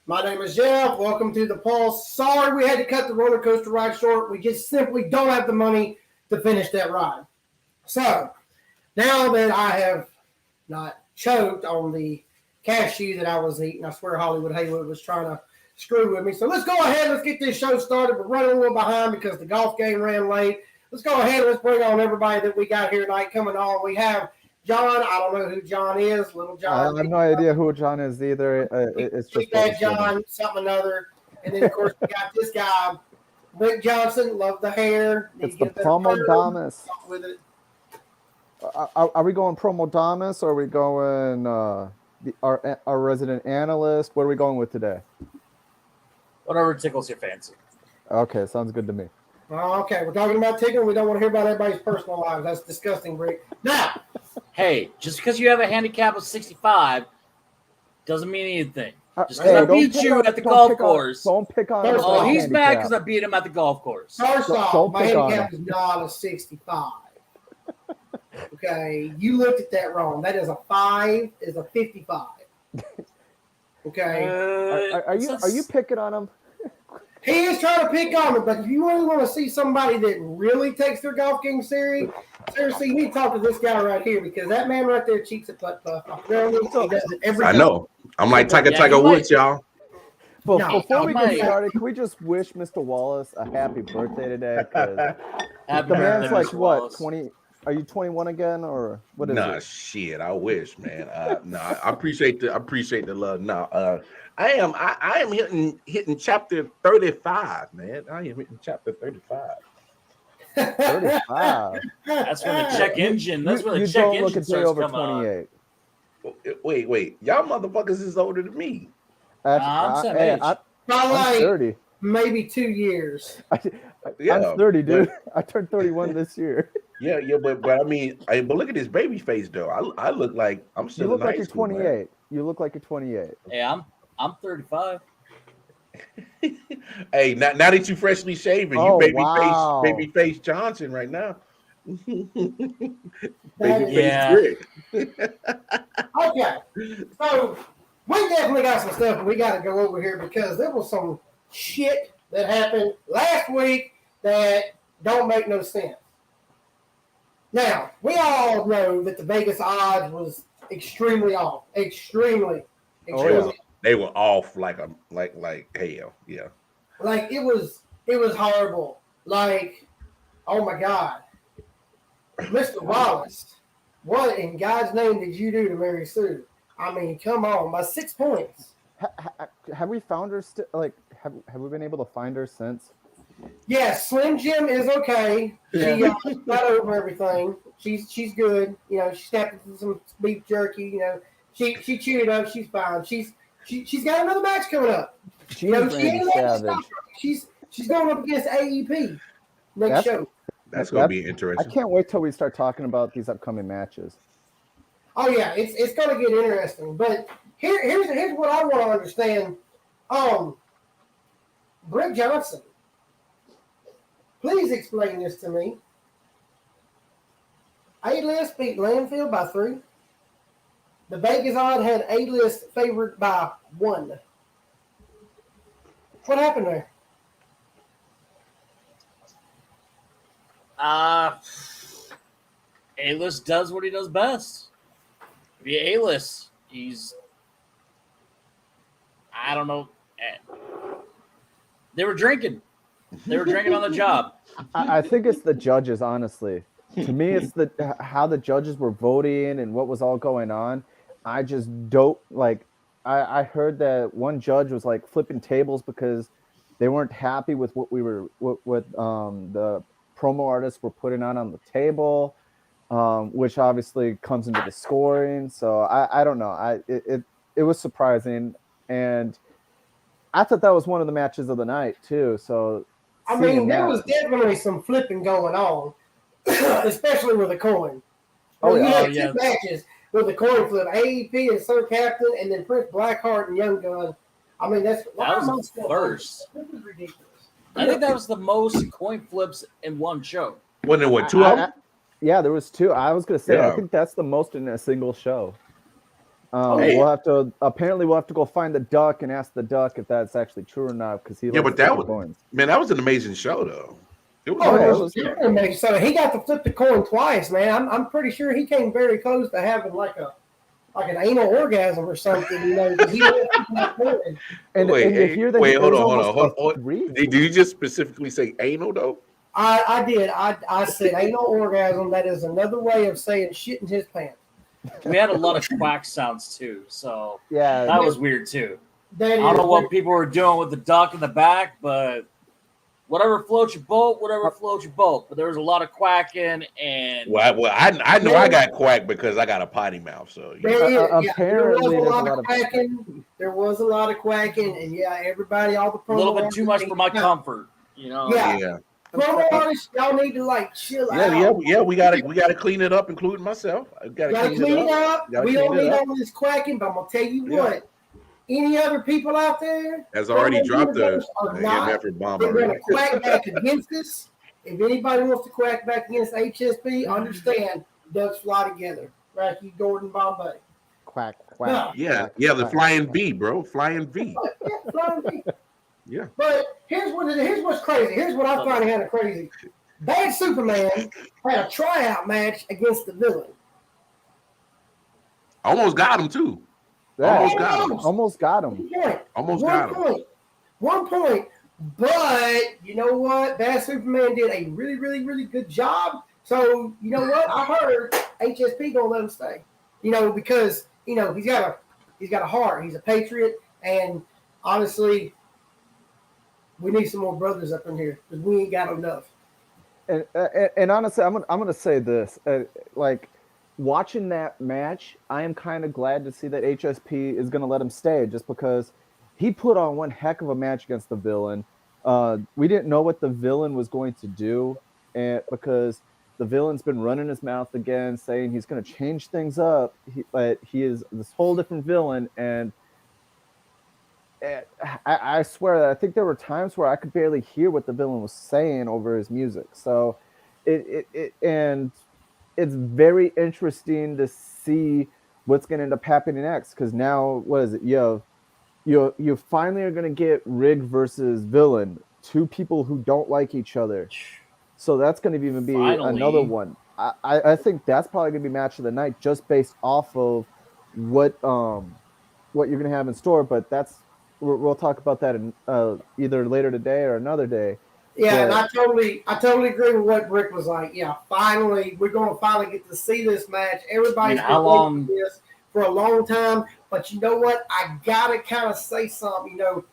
My name is Jeff. Welcome to the Pulse. Sorry we had to cut the roller coaster ride short. We just simply don't have the money to finish that ride. So, now that I have not choked on the cashew that I was eating, I swear Hollywood Haywood was trying to screw with me. So let's go ahead. Let's get this show started. We're running a little behind because the golf game ran late. Let's go ahead and let's bring on everybody that we got here tonight coming on. We have John. I don't know who John is. Little John. I have no idea who John is either. It's just Bad John, something another. And then, of course, we got this guy, Rick Johnson. Love the hair. It's the Promodamus. With it. Are we going Promodamus or are we going our resident analyst? What are we going with today? Whatever tickles your fancy. Okay, sounds good to me. Okay, we're talking about tickling. We don't want to hear about everybody's personal lives. That's disgusting, Rick. Now, hey, just because you have a handicap of 65 doesn't mean anything. Just Hey, because I don't beat pick you on- at the don't golf pick on- course. Don't pick on. First Oh, off, he's mad handicap. because I beat him at the golf course. first off, don't my pick on handicap is not a 65. Okay, you looked at that wrong. That is a 5, is a 55. Okay, Are you picking on him? he is trying to pick on me, but if you really want to see somebody that really takes their golf game seriously, you need to talk to this guy right here because that man right there cheats at putt putt. He does it every I time. know. I'm like Tiger Yeah, Tiger he Woods, y'all. Well, No, before we might- get started, can we just wish Mr. Wallace a happy birthday today? Because Happy the birthday, man's like Mr. what, Wallace. 20? Are you 21 again, or what is Nah, it? shit. I wish, man. I appreciate the love. I am hitting chapter 35, man. I am hitting chapter 35. 35. That's when the check engine. That's when You the check don't look engine a day starts over coming on. 28. Wait. Y'all motherfuckers is older than me. I'm same age. By I'm like 30. maybe 2 years. Yeah, I'm 30, dude. but- I turned 31 this year. Yeah, but I mean, but look at this baby face though. I look like I'm still You look in like high you're school, man. 28. You look like you're 28. Hey, I'm 35. Hey, now that you freshly shaven, Oh, you wow. baby face Johnson right now. That Baby Yeah. face Rick. Okay, so we definitely got some stuff we got to go over here because there was some shit that happened last week that don't make no sense. Now, we all know that the Vegas odds was extremely off. Extremely. Oh, yeah. They were off like hell. Yeah. Like it was horrible. Like, oh my God. Mr. Wallace, what in God's name did you do to Mary Sue? I mean, come on, by 6 points. Have we found her? Have we been able to find her since? Yeah, Slim Jim is okay. She got over everything. She's good. You know, she snapped into some beef jerky. You know, she chewed it up. She's fine. She's got another match coming up. She's You know, she Randy ain't letting us Savage. stop. She's going up against AEP next show. That's gonna be interesting. I can't wait till we start talking about these upcoming matches. Oh yeah, it's going to get interesting. But here's what I want to understand. Brick Johnson, please explain this to me. A-List beat Landfill by 3. The Vegas odd had A-List favored by 1. What happened there? A-List does what he does best. If you A-List, I don't know. They were drinking. They were drinking on the job. I think it's the judges, honestly. To me, it's how the judges were voting and what was all going on. I just don't like. I heard that one judge was like flipping tables because they weren't happy with what the promo artists were putting on the table, which obviously comes into the scoring. So I don't know. It was surprising, and I thought that was one of the matches of the night too. So I mean, there was definitely some flipping going on, especially with the coin. Oh, You yeah. had two matches with the coin flip, AEP and Sir Captain, and then Prince Blackheart and Young Gun. I mean, that was the first. This is ridiculous. I think that was the most coin flips in one show. Wasn't there what, 2 of them? Yeah, there was 2. I was gonna say I Yeah. think that's the most in a single show. Hey. We'll have to go find the duck and ask the duck if that's actually true or not because he Yeah, likes but that flipping was coins. man, that was an amazing show though. It was Oh, yeah, it it was was- definitely amazing. So he got to flip the coin twice, man. I'm pretty sure he came very close to having like an anal orgasm or something. You know, he went that coin. And Wait, to hear that wait, it hold was on. almost Hold a on. three. Did you just specifically say anal though? I did. I said anal orgasm. That is another way of saying shit in his pants. We had a lot of quack sounds too, so Yeah, that was weird too. That I don't is know what people were doing with the duck in the back, but whatever floats your boat, But there was a lot of quacking and Well, I know I got quacked because I got a potty mouth. So There is, apparently there was there's a lot of quacking. There was a lot of quacking, and yeah, everybody, all the a little promo bit too much for my artists, comfort, you know. Yeah. yeah, promo artists, y'all need to like chill yeah, out. yeah. We gotta clean it up, including myself. I gotta Gotta clean it up. Gotta We clean don't it need up. all this quacking, but I'm gonna tell you Yeah. what. Any other people out there Has already promo dropped the universe are not. MF bomb They're going already. to quack back against us. If anybody wants to quack back against HSP, understand ducks fly together. Right, you Gordon Bombay. quack. Yeah, quack, yeah. The quack, flying quack. V, bro. Flying V. Yeah, flying bee. Yeah. But here's what's crazy. Here's what I find kind of crazy. Bad Superman had a tryout match against the villain. Almost got him too. Yeah, Almost got him. Almost got him. 1 point. Almost One got him. point. 1 point. But you know what? Bad Superman did a really, really, really good job. So you know what? I heard HSP gonna let him stay. You know, because you know he's got a heart. He's a patriot, and honestly, we need some more brothers up in here because we ain't got enough. And honestly, I'm gonna say this: like watching that match, I am kind of glad to see that HSP is gonna let him stay, just because he put on one heck of a match against the villain. We didn't know what the villain was going to do, and because the villain's been running his mouth again, saying he's going to change things up, but he is this whole different villain, and I swear that I think there were times where I could barely hear what the villain was saying over his music. So and it's very interesting to see what's going to end up happening next, because now what is it? You finally are going to get Rig versus Villain, two people who don't like each other. So that's going to even be Finally. another one. I think that's probably going to be match of the night, just based off of what you're going to have in store. But we'll talk about that in either later today or another day. Yeah, and But- I totally agree with what Rick was like. Yeah, finally, we're going to finally get to see this match. Everybody's how been waiting long- for this for a long time. But you know what? I gotta kind of say something. You know,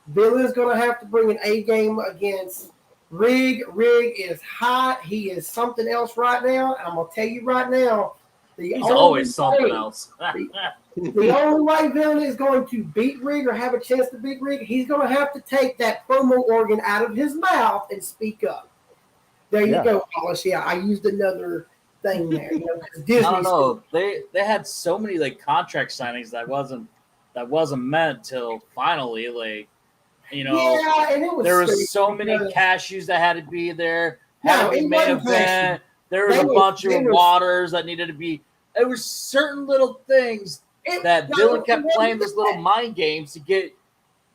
Villain's going to have to bring an A game against Rig. Rig is hot. He is something else right now. And I'm going to tell you right now, He's always something else. the only way Villain is going to beat Rig or have a chance to beat Rig, he's going to have to take that promo organ out of his mouth and speak up. There you Yeah. go, Polish. Yeah, I used another thing there. You know, 'cause I Disney. don't know. They had so many like contract signings that wasn't meant till finally, like, you know, Yeah, and it was. there was stupid so many because- cashews that had to be there. Had No, to be it main wasn't event. There was They a was- bunch they of was- waters that needed to be. There was certain little things that no, Villain it kept wasn't playing this little that. mind games to get It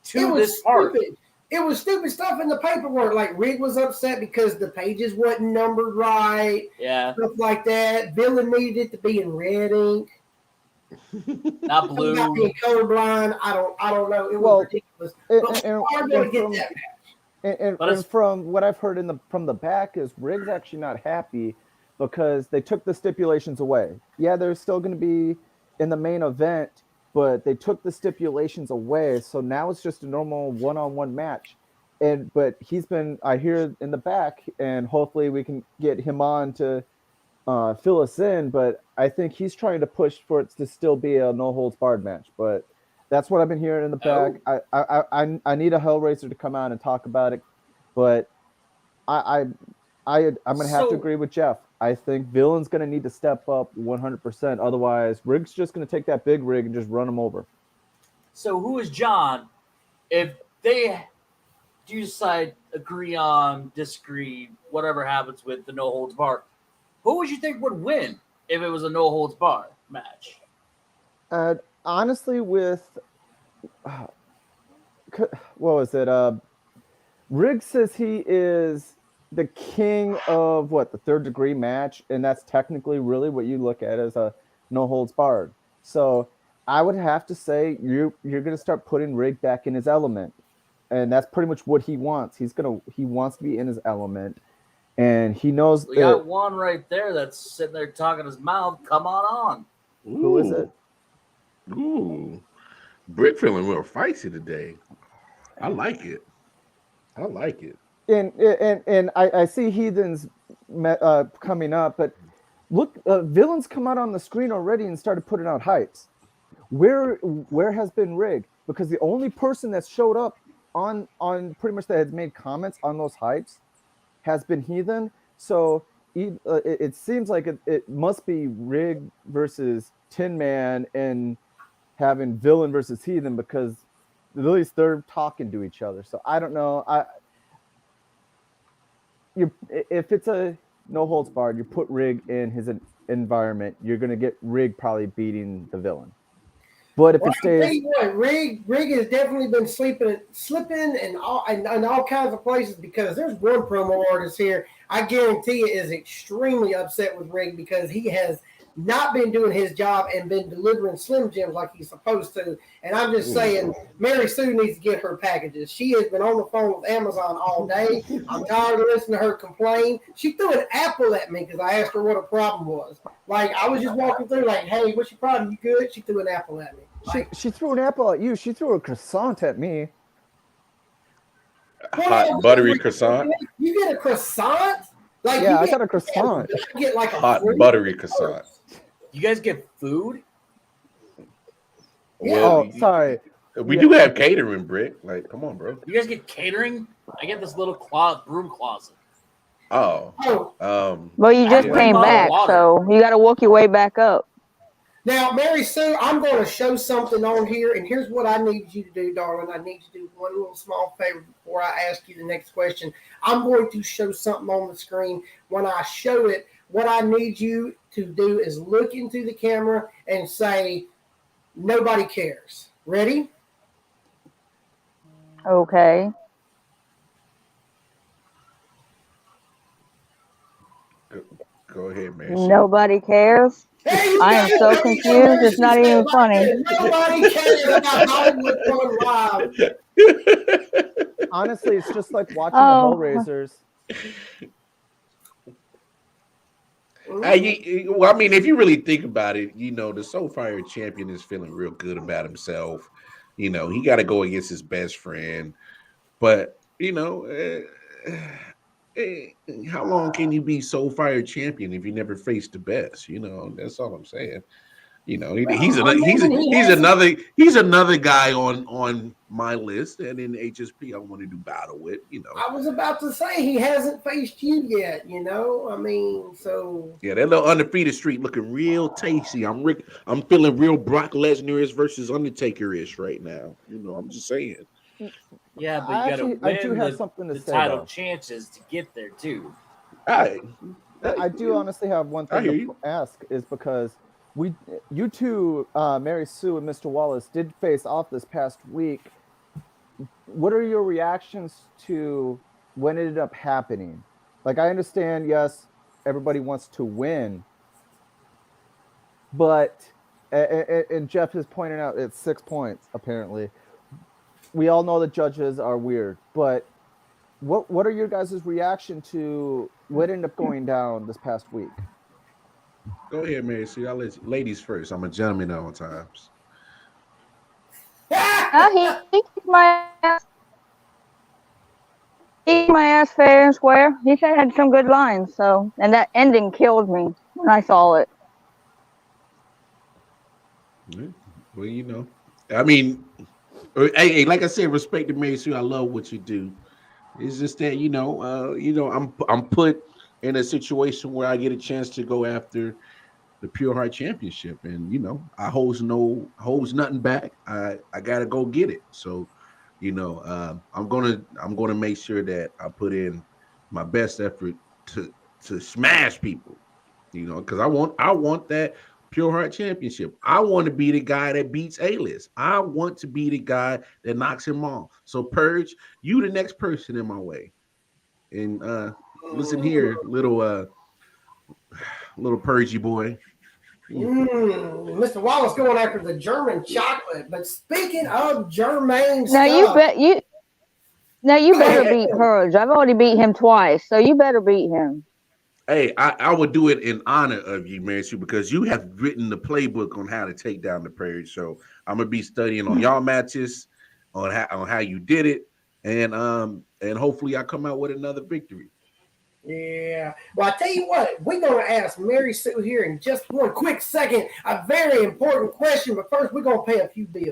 to was this part. stupid. It was stupid stuff in the paperwork. Like Rig was upset because the pages wasn't numbered right, Yeah, stuff like that. Villain needed it to be in red ink. not About blue. being colorblind, I don't know. It was Well, ridiculous. and- But and- we are going to get from- that. And But it's- from what I've heard from the back is Rig's actually not happy because they took the stipulations away. Yeah, they're still going to be in the main event, but they took the stipulations away, so now it's just a normal one-on-one match. But I hear in the back, and hopefully we can get him on to fill us in. But I think he's trying to push for it to still be a no holds barred match. But that's what I've been hearing in the back. I need a Hellraiser to come out and talk about it, but I'm gonna have to So- agree with Jeff. I think Villain's gonna need to step up 100%. Otherwise, Rig's just gonna take that big rig and just run him over. So who is John? If they do decide agree on, disagree, whatever happens with the no holds bar, who would you think would win if it was a no holds bar match? honestly, with uh, what was it? Riggs says he is the king of what, the third degree match, and that's technically really what you look at as a no holds barred. So I would have to say you're gonna start putting Rig back in his element, and that's pretty much what he wants. He wants to be in his element, and he knows We got one right there that's sitting there talking his mouth. Come on. Who is it? Ooh, Brick feeling real feisty today. I like it. I like it. And I see Heathens coming up, but look, villains come out on the screen already and started putting out hypes. Where has been Rig? Because the only person that's showed up on pretty much that has made comments on those hypes has been Heathen. So it seems like it must be Rig versus Tin Man and having villain versus Heathen, because at least they're talking to each other. So I don't know. If it's a no holds barred, you put Rig in his environment, you're gonna get Rig probably beating the villain. But if it stays, Rig has definitely been slipping in all kinds of places, because there's one promo artist here I guarantee you is extremely upset with Rig because he has not been doing his job and been delivering Slim Jims like he's supposed to. And I'm just saying, Mary Sue needs to get her packages. She has been on the phone with Amazon all day. I'm tired of listening to her complain. She threw an apple at me because I asked her what her problem was. Like, I was just walking through like, hey, what's your problem? You good? She threw an apple at me. Like, she threw an apple at you. She threw a croissant at me. Hot buttery croissant. You get a croissant? Like, yeah, I got a croissant. I get like a hot buttery croissant. You guys get food? Well, sorry. We do have catering, Brick. Like, come on, bro. You guys get catering? I get this little broom closet. Oh. Well, you just came back, so you got to walk your way back up. Now, Mary Sue, I'm going to show something on here, and here's what I need you to do, darling. I need you to do one little small favor before I ask you the next question. I'm going to show something on the screen. When I show it, what I need you to do is look into the camera and say, nobody cares. Ready? Okay. Go ahead, man. Nobody cares. I am so confused. It's not even funny. Nobody cares about Hollywood going live. Honestly, it's just like watching the Hellraisers. Well, I mean, if you really think about it, you know, the Soul Fire champion is feeling real good about himself. You know, he got to go against his best friend. But, you know, how long can you be Soul Fire champion if you never face the best? You know, that's all I'm saying. You know, he's another guy on my list, and in HSP I want to do battle with. You know, I was about to say he hasn't faced you yet. You know, I mean, so yeah, that little undefeated streak looking real tasty. I'm feeling real Brock Lesnar-ish versus Undertaker-ish right now. You know, I'm just saying. Yeah, but you got to win the title chances to get there too. I do honestly have one thing to ask, is because you two, Mary Sue and Mr. Wallace, did face off this past week. What are your reactions to when it ended up happening? Like, I understand, yes, everybody wants to win, but and Jeff is pointing out it's 6 points apparently. We all know the judges are weird, but what are your guys' reaction to what ended up going down this past week? Go ahead, Mary. See, I'll let you, ladies first. I'm a gentleman at all times. He kicked my ass. He kicked my ass fair and square. He had some good lines, so, and that ending killed me when I saw it. Well, you know, I mean, hey, like I said, respect to Mary Sue. I love what you do. It's just that you know, I'm put in a situation where I get a chance to go after the Pure Heart Championship, and you know, I holds nothing back. I gotta go get it. So, you know, I'm gonna make sure that I put in my best effort to smash people. You know, because I want that Pure Heart Championship. I want to be the guy that beats A-List. I want to be the guy that knocks him off. So Purge, you the next person in my way. And listen here, little Purgy boy. Mr. Wallace going after the German chocolate. But speaking of German Now stuff, you better beat Purge. I've already beat him twice, so you better beat him. Hey, I would do it in honor of you, Mary Sue, because you have written the playbook on how to take down the Purge. So I'm gonna be studying on y'all matches, on how you did it, and hopefully I come out with another victory. yeah. Well, I tell you what, we're going to ask Mary Sue here in just one quick second a very important question. But first, we're going to pay a few bills.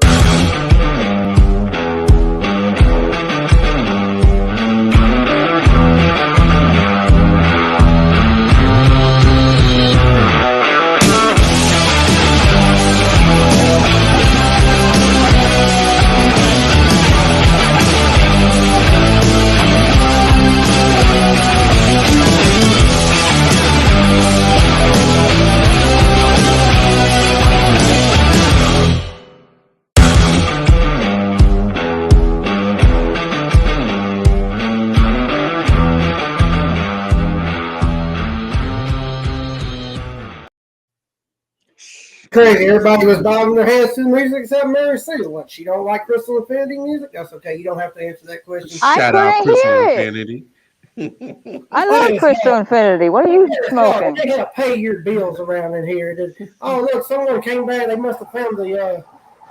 Crazy. Everybody was bobbing their heads to the music except Mary Sue. What? She don't like Crystal Infinity music? That's okay. You don't have to answer that question. I Shout out couldn't Crystal hear it. Infinity. I love Crystal Infinity. What are you smoking? They gotta pay your bills around in here. Oh look, someone came back. They must have found the.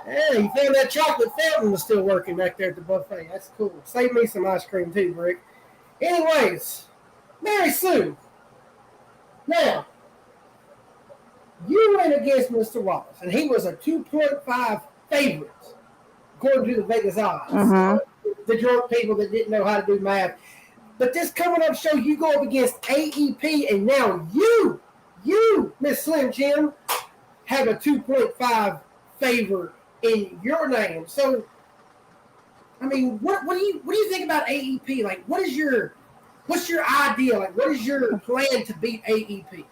Yeah, you found that chocolate fountain was still working back there at the buffet. That's cool. Save me some ice cream too, Brick. Anyways, Mary Sue. Now, you went against Mr. Wallace, and he was a 2.5 favorite, according to the Vegas odds. Mhm. The drunk people that didn't know how to do math. But this coming up show, you go up against AEP, and now you, Miss Slim Jim, have a 2.5 favor in your name. So, I mean, what do you think about AEP? Like, what's your idea? Like, what is your plan to beat AEP?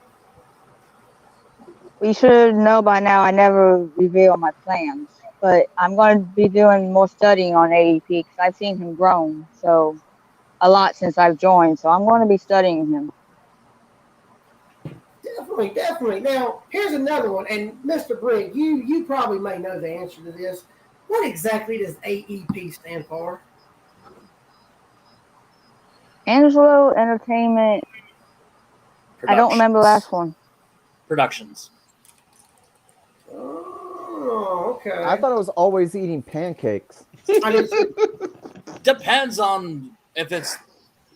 You should know by now I never reveal my plans. But I'm going to be doing more studying on AEP because I've seen him grown a lot since I've joined. So I'm going to be studying him. Definitely. Now, here's another one. And Mr. Brigg, you probably may know the answer to this. What exactly does AEP stand for? Angelo Entertainment. I don't remember the last one. Productions. Oh, okay. I thought it was always eating pancakes. I didn't see- Depends on if it's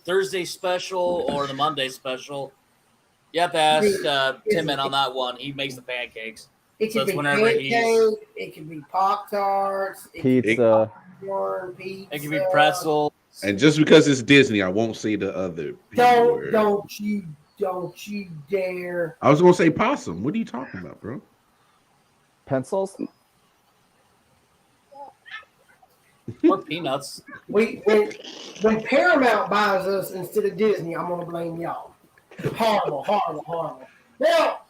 Thursday special or the Monday special. Yep, ask Tim in on that one. He makes the pancakes. It So could it's be whenever pancake, he's- it could be Pop-Tarts, Pizza. corn, pizza. It could be pretzel. And just because it's Disney, I won't say the other P word. Don't you dare. I was gonna say possum. What are you talking about, bro? Pencils? Or peanuts. When Paramount buys us instead of Disney, I'm gonna blame y'all. Horrible. Now,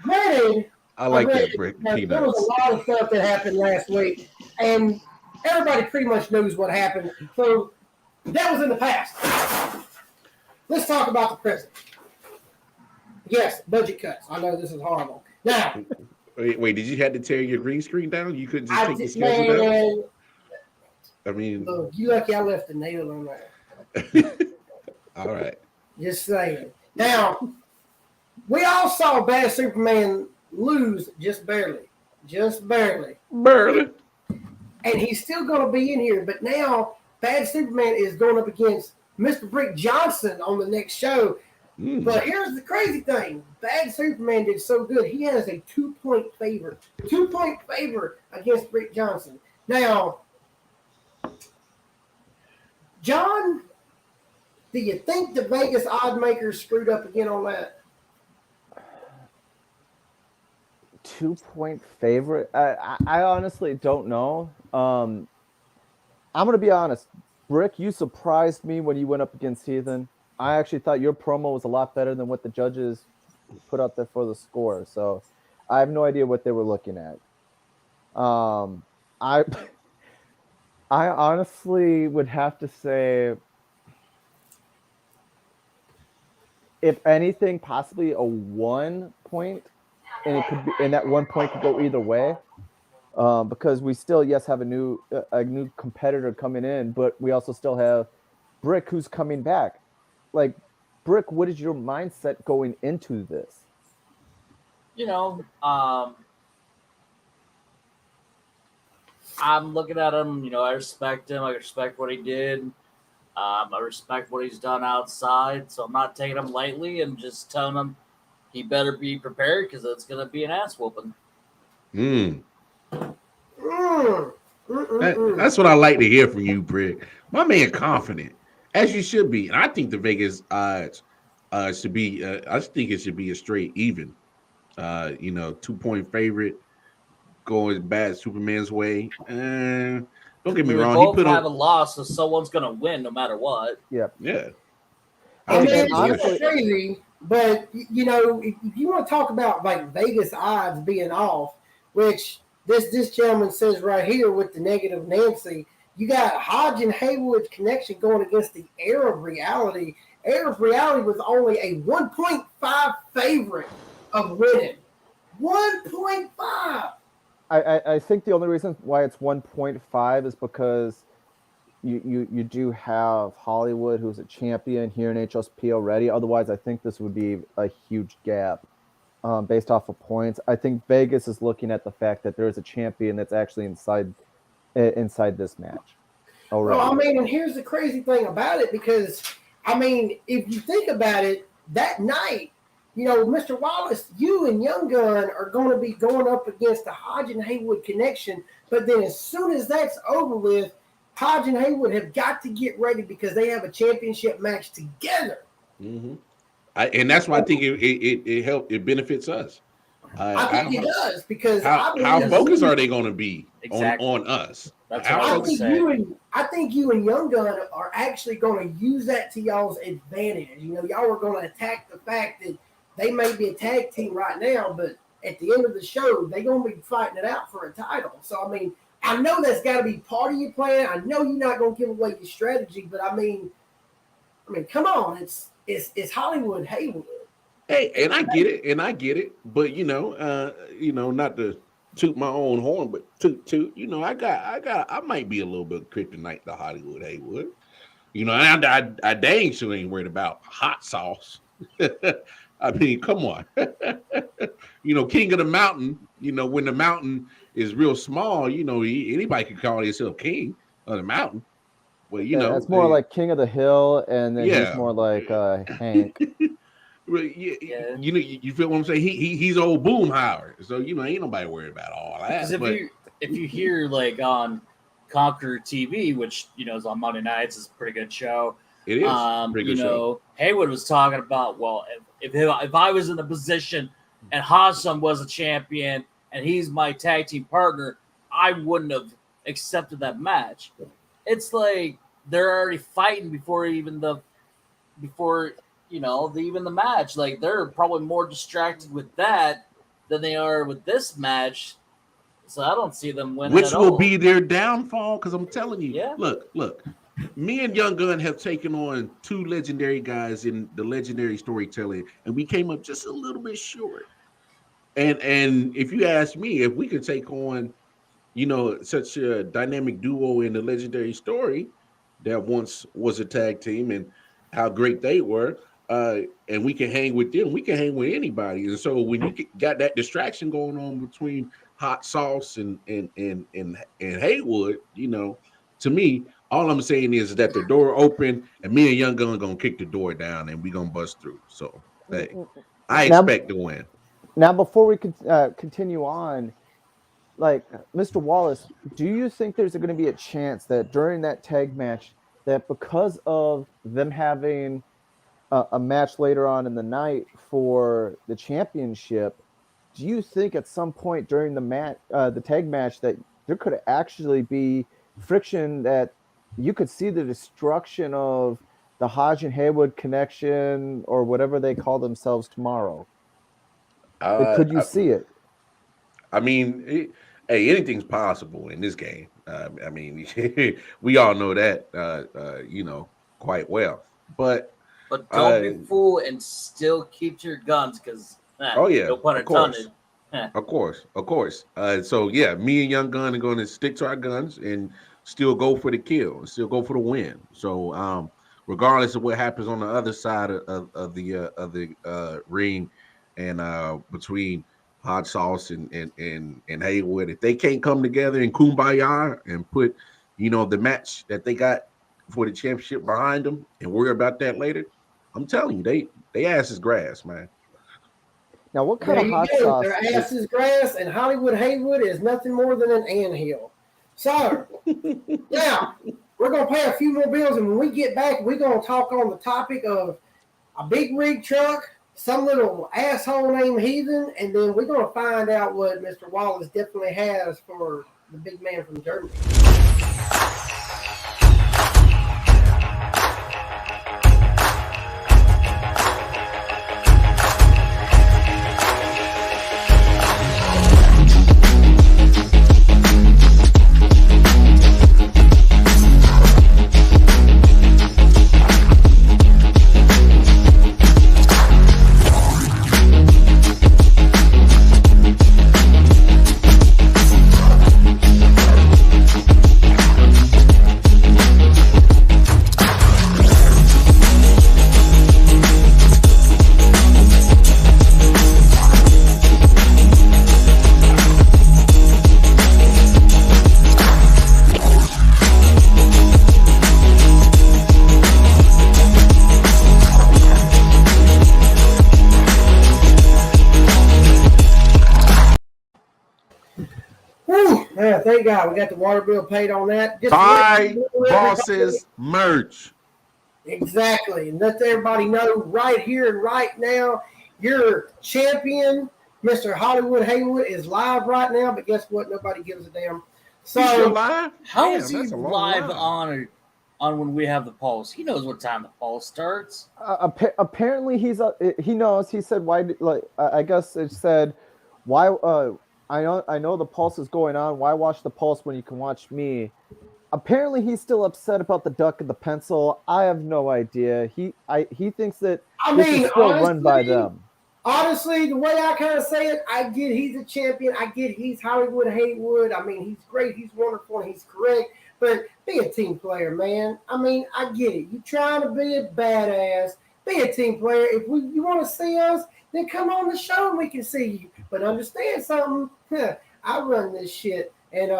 granted, I like that, granted, Brick. there was Peanuts. a lot of stuff that happened last week, and everybody pretty much knows what happened. So that was in the past. Let's talk about the present. Yes, budget cuts. I know this is horrible. Now, Wait, did you have to tear your green screen down? You couldn't just I take the just schedule down? man, I mean, look, you lucky I left the nail on there. all right. Just saying. Now, we all saw Bad Superman lose just barely. Burley. And he's still going to be in here. But now, Bad Superman is going up against Mr. Brick Johnson on the next show. But here's the crazy thing. Bad Superman did so good. He has a 2-point favor. 2-point favor against Brick Johnson. Now, John, do you think the Vegas odd makers screwed up again on that? 2-point favorite? I honestly don't know. I'm going to be honest. Brick, you surprised me when you went up against Heathen. I actually thought your promo was a lot better than what the judges put out there for the score. So I have no idea what they were looking at. I I honestly would have to say, if anything, possibly a 1 point, and it could be, and that 1 point could go either way. Because we still, yes, have a new competitor coming in, but we also still have Brick who's coming back. Like, Brick, what is your mindset going into this? You know, I'm looking at him. You know, I respect him. I respect what he did. I respect what he's done outside. So I'm not taking him lightly and just telling him he better be prepared because it's going to be an ass whooping. Mm. Mm. That's what I like to hear from you, Brick. My man, confident as you should be, and I think the Vegas odds should be. I think it should be a straight even. 2-point favorite going bad Superman's way. Don't get me We wrong. both He put have a on. loss, so someone's going to win no matter what. Yeah. Yeah. I mean, And it's honestly- crazy, but if you want to talk about like Vegas odds being off, which this gentleman says right here with the negative Nancy, you got Hodge and Haywood's connection going against the Air of Reality. Air of Reality was only a 1.5 favorite of winning. 1.5. I think the only reason why it's 1.5 is because you do have Hollywood, who's a champion here in HSP already. Otherwise, I think this would be a huge gap based off of points. I think Vegas is looking at the fact that there is a champion that's actually inside this match already. Well, I mean, and here's the crazy thing about it, because, I mean, if you think about it, that night, Mr. Wallace, you and Young Gun are going to be going up against the Hodge and Haywood connection. But then as soon as that's over with, Hodge and Haywood have got to get ready because they have a championship match together. Mm-hmm. And that's why I think it helps. It benefits us. I think it does, because how focused are they going to be Exactly. on us? That's How what I I would think say. you and Young Gun are actually going to use that to y'all's advantage. Y'all are going to attack the fact that they may be a tag team right now, but at the end of the show, they're going to be fighting it out for a title. So, I mean, I know that's got to be part of your plan. I know you're not going to give away your strategy, but I mean, come on, it's Hollywood Haywood. Hey, and I get it, but not to toot my own horn, but toot, I might be a little bit kryptonite to Hollywood Haywood. I dang sure ain't worried about hot sauce. I mean, come on. King of the mountain, when the mountain is real small, anybody can call themselves king of the mountain. Well, it's more like King of the Hill, and then Yeah. he's more like Hank. Well, Yeah. You feel what I'm saying? He's old Boomhauer, so ain't nobody worried about all Because that. if you hear like on Conqueror TV, which is on Monday nights, is a pretty good show. It is pretty good show. Haywood was talking about, well, if I was in a position and Hassan was a champion and he's my tag team partner, I wouldn't have accepted that match. It's like they're already fighting before the match. Like, they're probably more distracted with that than they are with this match. So I don't see them winning. Which at will all. be their downfall, because I'm telling you, Yeah. look. Me and Young Gun have taken on two legendary guys in the legendary storytelling, and we came up just a little bit short. And if you ask me, if we could take on, such a dynamic duo in the legendary story that once was a tag team, and how great they were, and we can hang with them, we can hang with anybody. And so when you got that distraction going on between hot sauce and Haywood, to me, all I'm saying is that the door open, and me and Young Gun gonna kick the door down, and we gonna bust through. So, hey, I expect to win. Now, before we continue on, like, Mr. Wallace, do you think there's going to be a chance that during that tag match, that because of them having a match later on in the night for the championship, do you think at some point during the tag match, that there could actually be friction, that you could see the destruction of the Hodge and Haywood connection, or whatever they call themselves tomorrow? Could you see it? I mean, hey, anything's possible in this game. I mean, we all know that, quite well. But But don't be fooled and still keep to your guns, because oh yeah, no pun of course. intended. Of course. So yeah, me and Young Gun are going to stick to our guns and still go for the kill, and still go for the win. So regardless of what happens on the other side of the ring, and between Hot Sauce and Haywood, if they can't come together in kumbaya and put, the match that they got for the championship behind them and worry about that later, I'm telling you, they ass is grass, man. Now, what kind of hot sauce? Their ass is grass, and Hollywood Haywood is nothing more than an anthill. So, now, we're going to pay a few more bills, and when we get back, we're going to talk on the topic of a big rig truck, some little asshole named Heathen, and then we're going to find out what Mr. Wallace definitely has for the big man from Germany. Man, thank God we got the water bill paid on that. Just Buy Bosses merch. Exactly. And let everybody know right here and right now, your champion, Mr. Hollywood Haywood, is live right now. But guess what? Nobody gives a damn. So He's still live? How Damn, is he that's a long live line. on when we have the pulse? He knows what time the pulse starts. Apparently, he knows. He said, "Why?" I guess it said, "Why?" I know the pulse is going on. Why watch the pulse when you can watch me? Apparently, he's still upset about the duck and the pencil. I have no idea. He thinks that this is still run by them. Honestly, the way I kind of say it, I get he's a champion. I get he's Hollywood Haywood. I mean, he's great. He's wonderful. And he's correct. But be a team player, man. I mean, I get it. You're trying to be a badass. Be a team player. If you want to see us, then come on the show and we can see you. But understand something. I run this shit. And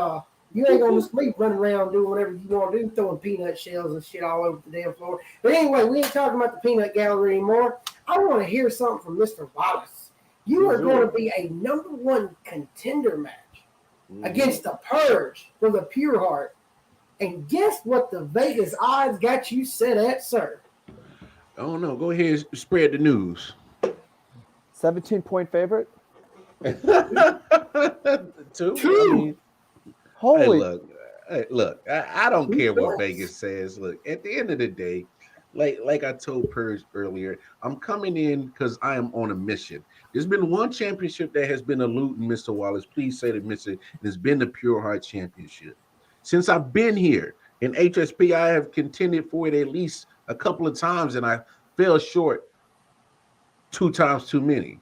you ain't going to just me running around doing whatever you want to do, throwing peanut shells and shit all over the damn floor. But anyway, we ain't talking about the peanut gallery anymore. I want to hear something from Mr. Wallace. You are going to be a number one contender match against the Purge for the Pure Heart. And guess what the Vegas odds got you set at, sir? I don't know. Go ahead and spread the news. 17-point favorite? Two? I mean, holy. Hey, look. I don't care what Vegas says. Look, at the end of the day, like I told Purge earlier, I'm coming in because I am on a mission. There's been one championship that has been eluding Mr. Wallace. Please say the mission. And it's been the Pure Heart Championship. Since I've been here in HSP, I have contended for it at least a couple of times, and I fell short 2 times too many.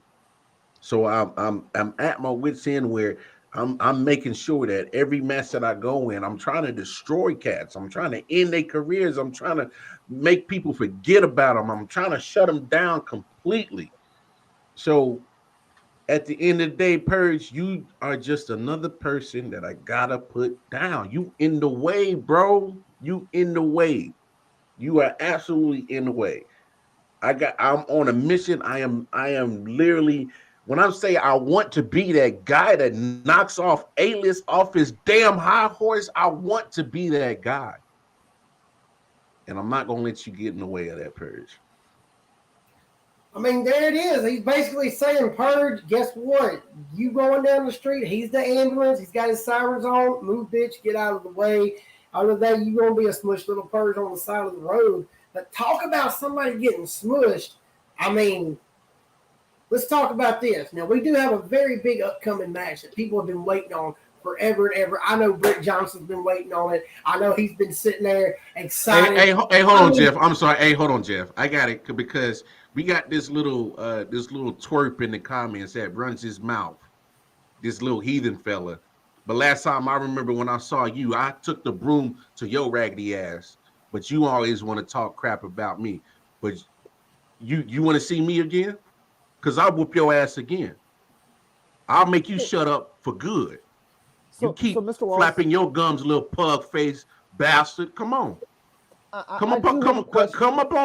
So I'm at my wit's end where I'm making sure that every match that I go in, I'm trying to destroy cats. I'm trying to end their careers. I'm trying to make people forget about them. I'm trying to shut them down completely. So at the end of the day, Purge, you are just another person that I gotta put down. You in the way, bro. You in the way. You are absolutely in the way. I'm on a mission. I am literally, when I say I want to be that guy that knocks off A-list off his damn high horse, I want to be that guy. And I'm not gonna let you get in the way of that, Purge. I mean, there it is. He's basically saying, Purge, guess what? You going down the street, he's the ambulance, he's got his sirens on, move, bitch, get out of the way. Out of that, you're going to be a smushed little Purge on the side of the road. But talk about somebody getting smushed. I mean, let's talk about this. Now, we do have a very big upcoming match that people have been waiting on forever and ever. I know Brick Johnson's been waiting on it. I know he's been sitting there excited. Hey, hold on, Jeff. I'm sorry. Hey, hold on, Jeff. I got it because we got this little twerp in the comments that runs his mouth. This little heathen fella. But last time I remember when I saw you, I took the broom to your raggedy ass. But you always want to talk crap about me. But you want to see me again? Because I'll whoop your ass again. I'll make you shut up for good. You keep Mr. Wallace, flapping your gums, little pug face bastard. Come on. Come up on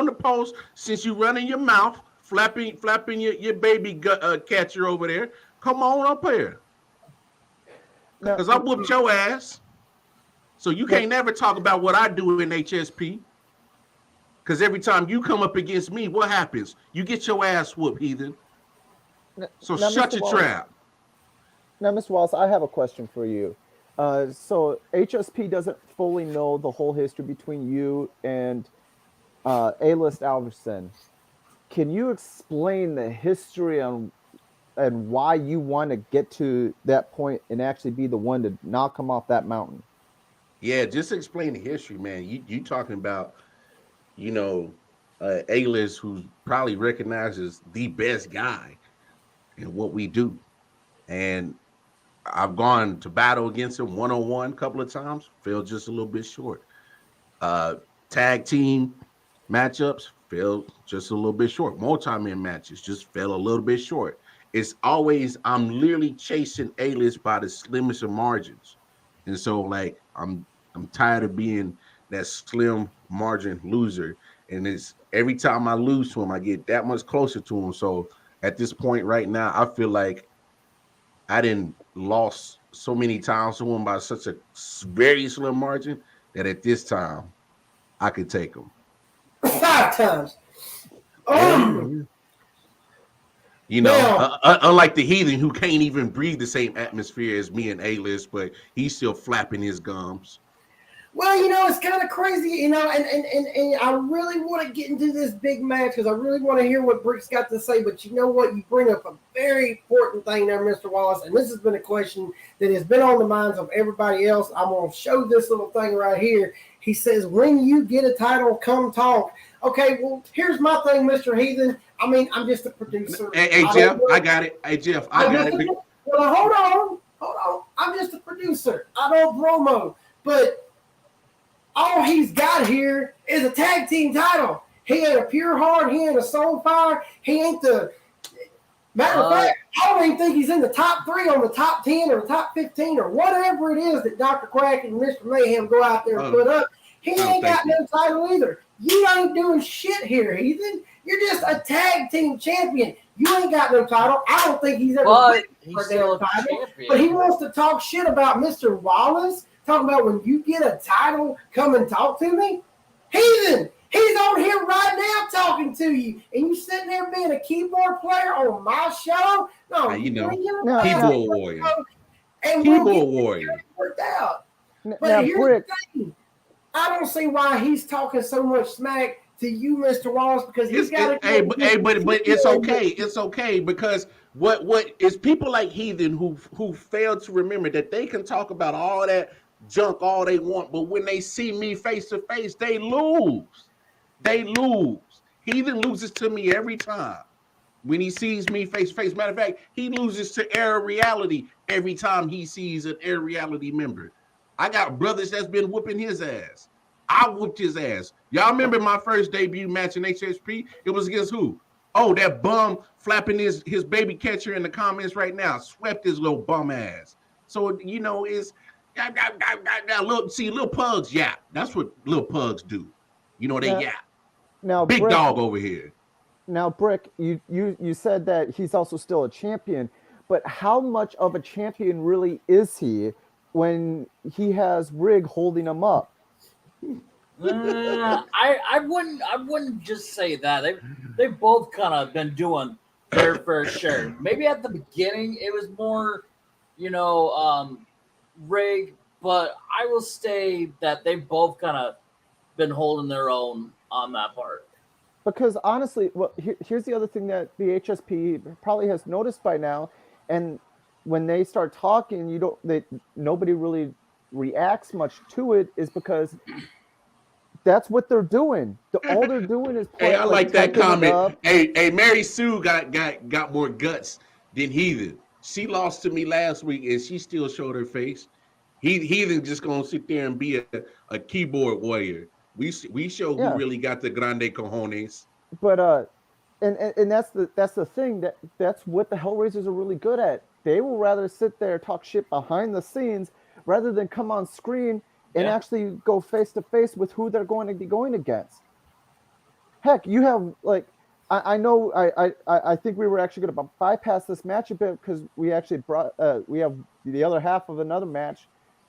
the post since you running your mouth, flapping your baby catcher over there. Come on up here. Because I whooped your ass. So you can't never talk about what I do in HSP. Because every time you come up against me, what happens? You get your ass whooped, heathen. So shut your trap. Now, Mr. Wallace, I have a question for you. So HSP doesn't fully know the whole history between you and A-List Alverson. Can you explain the history and why you want to get to that point and actually be the one to knock him off that mountain? Yeah, just explain the history, man. You talking about, A-List, who's probably recognized as the best guy in what we do. And I've gone to battle against him one-on-one a couple of times, fell just a little bit short. Tag team matchups, fell just a little bit short. Multi-man matches just fell a little bit short. It's always, I'm literally chasing A-List by the slimmest of margins. And so, like, I'm tired of being that slim margin loser. And it's every time I lose to him, I get that much closer to him. So at this point right now, I feel like I didn't lost so many times to him by such a very slim margin that at this time I could take him 5 times. Unlike the heathen who can't even breathe the same atmosphere as me and A-List, but he's still flapping his gums. Well, it's kind of crazy, and I really want to get into this big match because I really want to hear what Brick's got to say. But you know what? You bring up a very important thing there, Mr. Wallace, and this has been a question that has been on the minds of everybody else. I'm going to show this little thing right here. He says, when you get a title, come talk. Okay, well, here's my thing, Mr. Heathen. I mean, I'm just a producer. Hey Jeff, I got it. Hey, Jeff, I got it. Well, hold on. I'm just a producer. I don't promo. But all he's got here is a tag team title. He ain't a pure heart. He ain't a soul fire. He ain't the matter of fact. I don't even think he's in the top 3 on the top 10 or the top 15 or whatever it is that Dr. Quack and Mr. Mayhem go out there and put up. He ain't got no title either. You ain't doing shit here, Heathen. You're just a tag team champion. You ain't got no title. I don't think he's ever he's still a title. champion. But he wants to talk shit about Mr. Wallace. Talking about when you get a title, come and talk to me. Heathen, he's on here right now talking to you, and you sitting there being a keyboard player on my show. No, keyboard warrior. And keyboard warrior. Worked out. But now, here's Brick, the thing. I don't see why he's talking so much smack to you, Mr. Wallace, because he's got to. But it's okay. It's okay because what is people like Heathen who fail to remember that they can talk about all that junk all they want, but when they see me face to face, they lose. They lose. Heathen loses to me every time. When he sees me face to face, matter of fact, he loses to Air Reality every time he sees an Air Reality member. I got brothers that's been whooping his ass. I whooped his ass. Y'all remember my first debut match in HSP? It was against who? Oh, that bum flapping his baby catcher in the comments right now. Swept his little bum ass. So, it's little pugs yap. That's what little pugs do. They yap. Now, big Brick, dog over here. Now, Brick, you said that he's also still a champion, but how much of a champion really is he when he has Rig holding him up? I wouldn't just say that. They've both kind of been doing their fair share. Maybe at the beginning it was more, Rig, but I will say that they've both kind of been holding their own on that part. because honestly, well, here's the other thing that the HSP probably has noticed by now, and when they start talking, nobody really reacts much to it, is because that's what they're doing. All they're doing is Hey, I like that typing it comment. up. Hey, Mary Sue got more guts than Heathen. She lost to me last week, and she still showed her face. Heathen just gonna sit there and be a keyboard warrior. We show who Yeah. really got the grande cojones. But and that's the thing, that's what the Hellraisers are really good at. They will rather sit there talk shit behind the scenes rather than come on screen and Yeah. actually go face to face with who they're going to be going against. Heck, you have like I know I think we were actually going to bypass this match a bit because we actually brought we have the other half of another match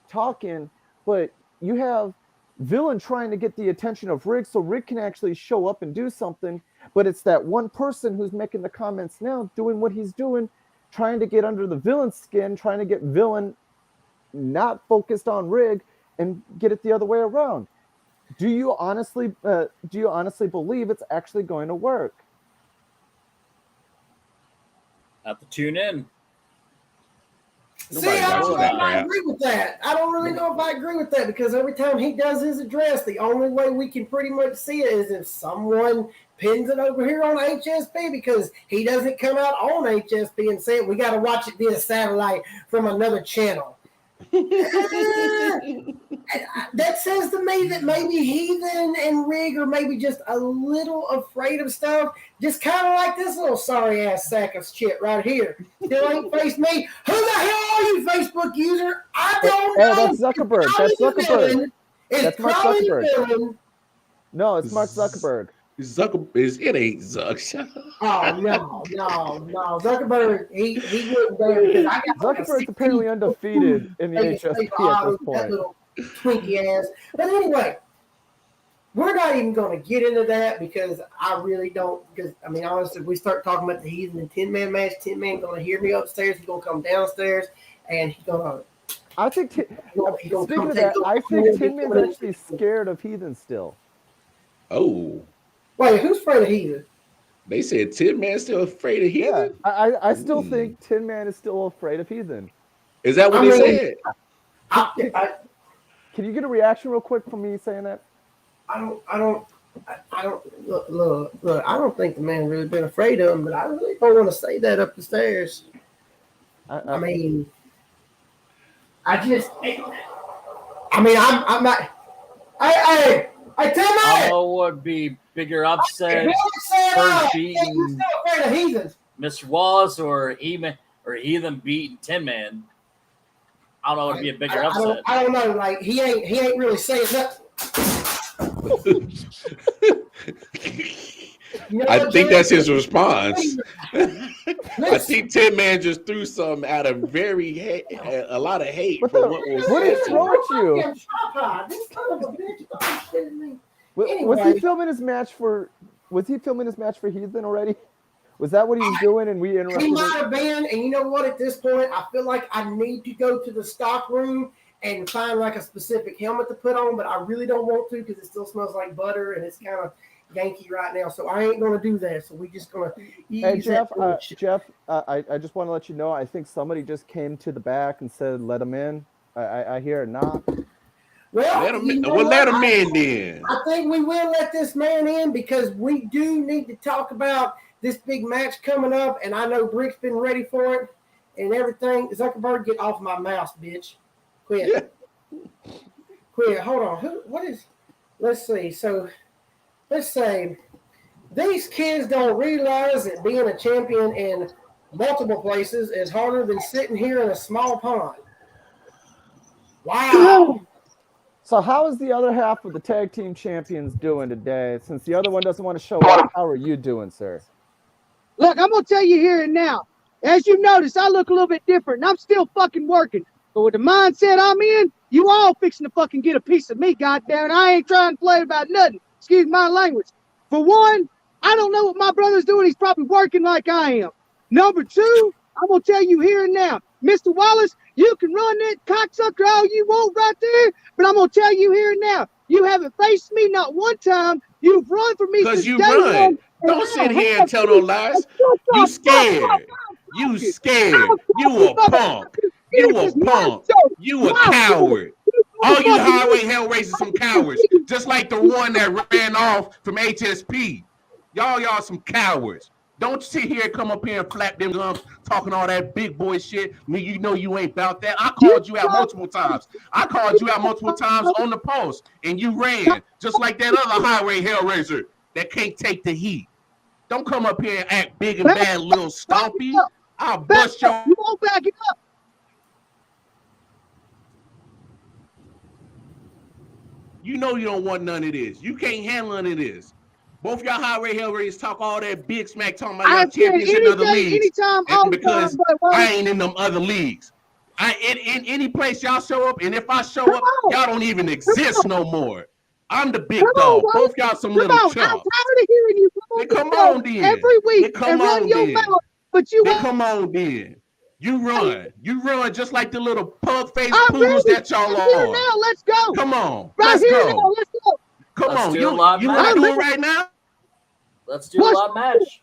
talking, but you have Villain trying to get the attention of Rick so Rick can actually show up and do something, but it's that one person who's making the comments now, doing what he's doing, trying to get under the Villain's skin, trying to get Villain not focused on Rig and get it the other way around. Do you honestly believe it's actually going to work? Have to tune in. See, Nobody I don't watches know that if I crap. agree with that. I don't really know if I agree with that because every time he does his address, the only way we can pretty much see it is if someone pins it over here on HSP because he doesn't come out on HSP and say we got to watch it via satellite from another channel. That says to me that maybe Heathen and Rig are maybe just a little afraid of stuff, just kind of like this little sorry ass sack of shit right here. Still ain't faced me. Who the hell are you, Facebook user? I don't Hey, know. that's Zuckerberg. That's Zuckerberg. It's That's Mark probably Zuckerberg. the villain. No, it's Mark Zuckerberg. It ain't Zuck. Shut up. Oh no. Zuckerberg, he wouldn't dare because I got like a Zuckerberg's apparently 16 undefeated in the Vegas HSP Vegas at this that point. little Twinkie ass. But anyway, we're not even going to get into that because I really don't. Because I mean, honestly, if we start talking about the Heathen and 10-man match, 10-man going to hear me upstairs. He's going to come downstairs and he's going to. I think, He gonna speaking come of take that, those I think community Tin Man's community- actually scared of Heathen still. Oh, Wait, who's afraid of Heathen? they said Tin Man still afraid of Yeah, Heathen. I still think Tin Man is still afraid of Heathen. Is that what I they mean- said? Can you get a reaction real quick from me saying that? I don't look. I don't think the man really been afraid of him, but I really don't want to say that up the stairs. I mean, I'm not. Hey, I tell don't me. know what would be bigger upset, You're First still beating afraid of heathens. Mr. Wallace or Heathen beating Tin Man. I don't know what would be a bigger upset. I don't know. Like he ain't really saying that. You know I what, think Jay? that's his response. I Listen, think Tin Man just threw some out of a lot of hate What for the- what was what is said. wrong with you? Goddamn tripod. This son of a bitch. Oh, shit me. Was Anyway. he filming his match for? Was he filming his match for Heathen already? Was that what he was doing? And we He interrupted might it? have been, and you know what? At this point, I feel like I need to go to the stock room and find like a specific helmet to put on, but I really don't want to because it still smells like butter and it's kind of Yankee right now. So I ain't gonna do that. So we just gonna use Hey that Jeff, bullshit. I just want to let you know. I think somebody just came to the back and said, "Let him in." I hear a knock. Well, Let him you in. know Well, let what? him in then. I think we will let this man in because we do need to talk about this big match coming up, and I know Brick's been ready for it and everything. Zuckerberg, get off my mouse, bitch. Quit. Quit. Hold on. What is? Let's see. So, let's say these kids don't realize that being a champion in multiple places is harder than sitting here in a small pond. Wow. So how is the other half of the tag team champions doing today? Since the other one doesn't want to show up, how are you doing, sir? Look, I'm gonna tell you here and now. As you notice, I look a little bit different, and I'm still fucking working. But with the mindset I'm in, you all fixing to fucking get a piece of me, goddamn. I ain't trying to play about nothing. Excuse my language. For one, I don't know what my brother's doing. He's probably working like I am. Number two, I'm gonna tell you here and now, Mr. Wallace, you can run that cocksucker all you want right there, but I'm gonna tell you here and now, you haven't faced me not one time, You've run for me Because since you day run. one. Don't sit here and tell no lies. You scared. You scared. You a punk. You a punk. You a coward. All you highway hell raisers some cowards. Just like the one that ran off from HSP. Y'all some cowards. Don't sit here and come up here and flap them gums talking all that big boy shit. Me, you know you ain't about that. I called you out multiple times. I called you out multiple times on the post, and you ran just like that other highway hellraiser that can't take the heat. Don't come up here and act big and bad, little stompy. I'll bust your. You won't back it up. You know you don't want none of this. You can't handle none of this. Both y'all highway hellraisers talk all that big smack talking about y'all champions in other leagues. Anytime, all the Because time, but I ain't in them other leagues. In any place y'all show up, and if I show up, y'all don't even exist no more. I'm the big dog. Both y'all some little I'm tired chumps. of hearing you Then come on then. every week Then come and run on your then. mouth, but you Then won't. come on then. You run just like the little pug-faced I'm poodles ready. that y'all I'm here are. now. Let's go. Come on, Right let's here go. now. Let's go. Come Let's on, do a live you match. want to do it right now? Let's do a live match.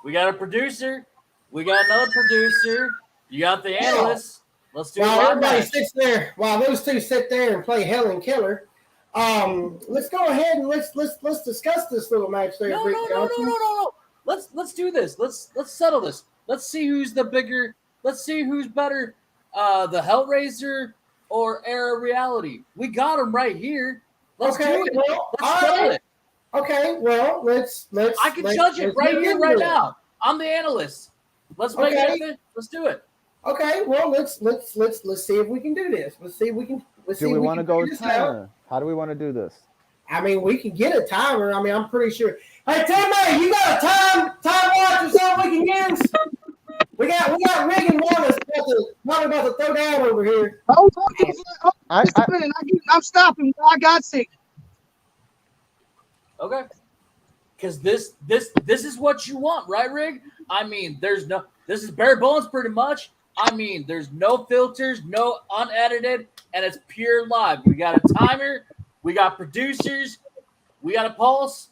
We got a producer. We got another producer. You got the analyst. Let's do a While live everybody match. sits there, while those two sit there and play Helen Keller, let's go ahead and let's discuss this little match there, No. Rick Johnson. Let's do this. Let's settle this. Let's see who's the bigger. Let's see who's better, the Hellraiser or Era Reality. We got them right here. Let's Okay, do it. well, Let's all settle right. it. Okay, well, let's. I can let's- judge it let's right look here, into right it. now. I'm the analyst. Let's make Okay. it fit. Let's do it. Okay, well, let's see if we can do this. Let's see if we can. Let's see Do we if we want to can go figure this out. timer? How do we want to do this? I mean, we can get a timer. I mean, I'm pretty sure. Hey, Timmy, you got a time watch or something we can use? We got Rick and Wallace probably about to throw down over here. Hold on. I- Just a minute. I'm stopping. I got sick. Okay. Because this is what you want, right, Rig? I mean, this is bare bones pretty much. I mean, there's no filters, no unedited, and it's pure live. We got a timer, we got producers, we got a pulse.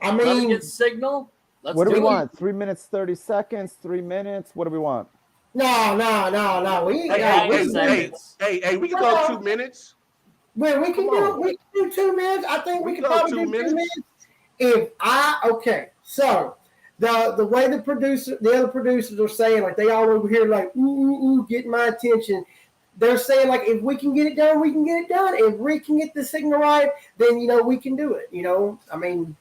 I Let it mean, get signal. Let's What do we it. want? 3 minutes, 30 seconds, 3 minutes? What do we want? no. We ain't Hey, got. hey, we can- Hey, we can go 2 minutes. Well, we can Come on. do 2 minutes. I think we We can go probably 2 do 2 minutes. minutes. So the way the other producers are saying, like they all over here, like ooh, getting my attention. They're saying like if we can get it done, we can get it done. If Rick can get the signal right, then we can do it. I mean,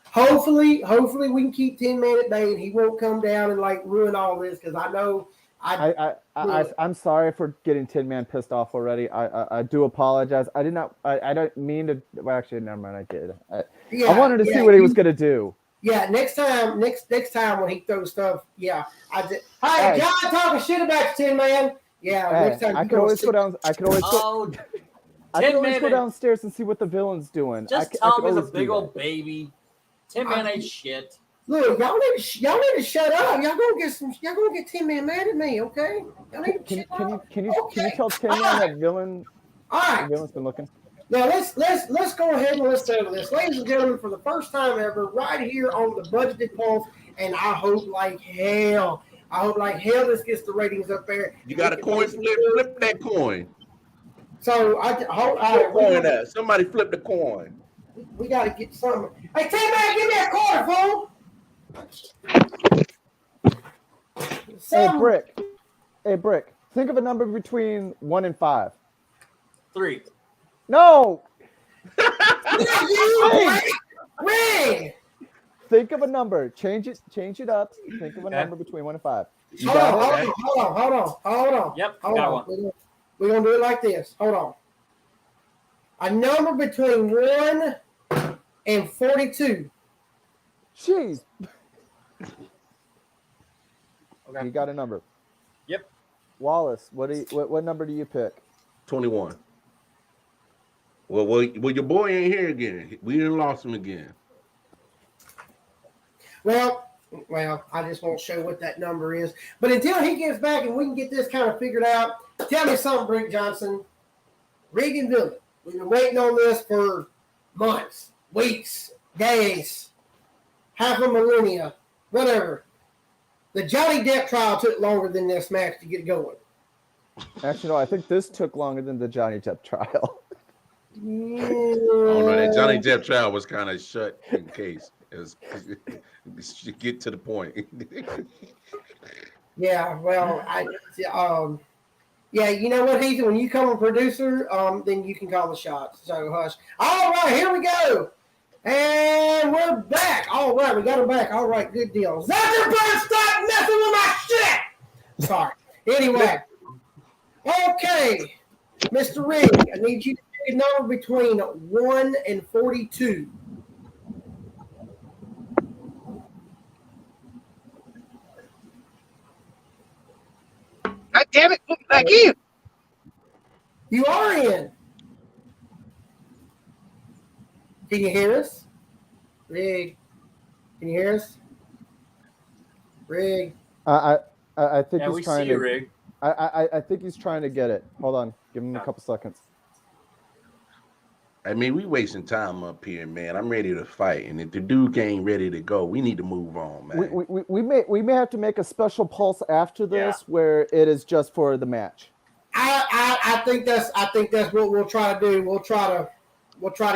hopefully we can keep 10 Man at bay and he won't come down and like ruin all this because I know I'm sorry for getting Tin Man pissed off already. I do apologize. I did not. I don't mean to. Well, actually, never mind. I did. I wanted to see what he was gonna do. Yeah, next time when he throws stuff, yeah, Hey, John talking shit about you, Tin Man. Yeah, next time I could always go down. I could always go. Oh, I could 10 always go Man, downstairs and see what the villain's doing. just I tell could me the always do big that. old baby. 10 Man ain't shit. Look, y'all need to shut up. Y'all gonna get Tin Man mad at me, okay? Y'all need to shut up. Can you tell Tin Man that villain? All The right. villain's been looking. Now let's go ahead and let's settle this, ladies and gentlemen, for the first time ever, right here on the Budgeted Pulse, and I hope like hell this gets the ratings up there. You got a coin flip that coin. So all right, Coin that. Somebody flip the coin. we got to get some. Hey, Tin Man, give me a quarter, fool. Hey, Brick. Think of a number between 1 and 5. 3. No. Ring. Think of a number. Change it up. Think of a number between 1 and 5. You Hold got it? on. Yep, Hold got on. one. We're gonna do it like this. Hold on. A number between 1 and 42. Jeez. Okay. You got a number. Yep. Wallace, what number do you pick? 21. Well, your boy ain't here again. We done lost him again. Well, I just won't show what that number is. But until he gets back and we can get this kind of figured out, tell me something, Brick Johnson. Rig and villain. We've been waiting on this for months, weeks, days, half a millennia, whatever. The Johnny Depp trial took longer than this match to get going. Actually, no, I think this took longer than the Johnny Depp trial. I don't know. That Johnny Depp trial was kind of shut in case. It was, get to the point. Yeah, well, yeah, you know what, Heath? When you come a producer, then you can call the shots. So hush. All right, here we go. And we're back. All right, we got her back. All right, good deal. Zuckerberg, stop messing with my shit. Sorry. Anyway. Okay, Mr. Rig, I need you to pick a number between 1 and 42. God damn it, put me back in. You are in. Can you hear us? Rig, can you hear us? Rig. I think Yeah, we he's see trying you, to. Rig. I think he's trying to get it. Hold on, give him a couple seconds. I mean, we wasting time up here, man. I'm ready to fight, and if the Duke ain't ready to go, we need to move on, man. We may have to make a special pulse after this where it is just for the match. I think that's what we'll try to do. We'll try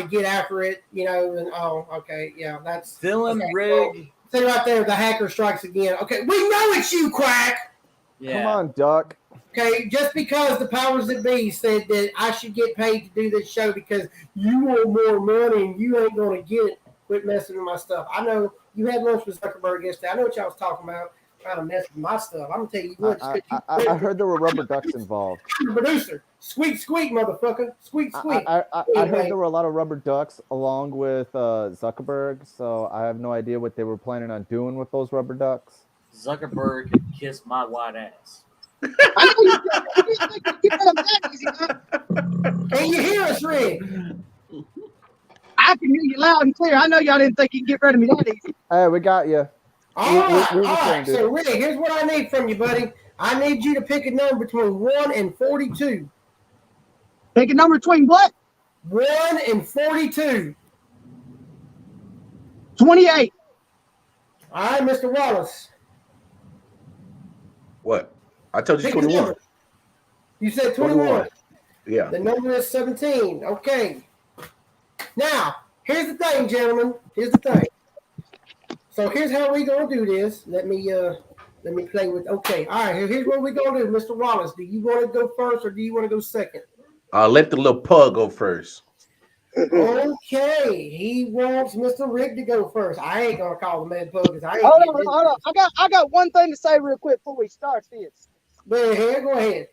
to get after it, you know. And okay, yeah, that's Villain, okay, Rig. well, see right there, the hacker strikes again. Okay, we know it's you, Quack. Yeah. Come on, Duck. Okay, just because the powers that be said that I should get paid to do this show because you want more money and you ain't gonna get it. Quit messing with my stuff. I know you had lunch with Zuckerberg yesterday. I know what y'all was talking about, trying to mess with my stuff. I'm gonna tell you what. I heard there were rubber ducks involved. I'm the producer. Squeak, squeak, motherfucker. Squeak, squeak. I heard there were a lot of rubber ducks along with Zuckerberg, so I have no idea what they were planning on doing with those rubber ducks. Zuckerberg could kiss my white ass. I know you didn't think you'd get rid of that easy, huh? Can you hear us, Rig? I can hear you loud and clear. I know y'all didn't think you'd get rid of me that easy. Hey, we got you. All right, we all right. dude. So, Rig, here's what I need from you, buddy. I need you to pick a number between 1 and 42. Pick a number between what? 1 and 42. 28. All right, Mr. Wallace. What? I told you Pick a 21. number. You said 21. Yeah. The number is 17. Okay. Now, here's the thing, gentlemen. Here's the thing. So here's how we gonna do this. Let me play with. Okay. All right. Here's what we're gonna do, Mr. Wallace. Do you want to go first or do you want to go second? Let the little pug go first. Okay. He wants Mr. Rick to go first. I ain't gonna call the man pug because I ain't. Hold on. I got one thing to say real quick before we start this. Go ahead.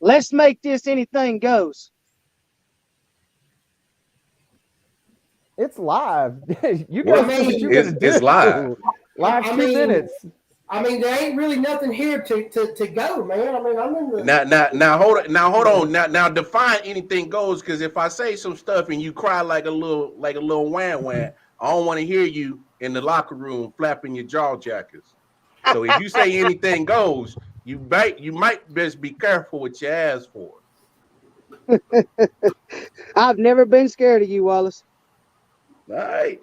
Let's make this anything goes. It's live. You guys know what you're gonna do. It's live. Live 2 minutes. I mean, there ain't really nothing here to go, man. I mean, I'm in the Now hold on. Now define anything goes, because if I say some stuff and you cry like a little wham, I don't want to hear you in the locker room flapping your jaw jackets. So if you say anything goes, you might best be careful what you ask for. I've never been scared of you, Wallace. All right.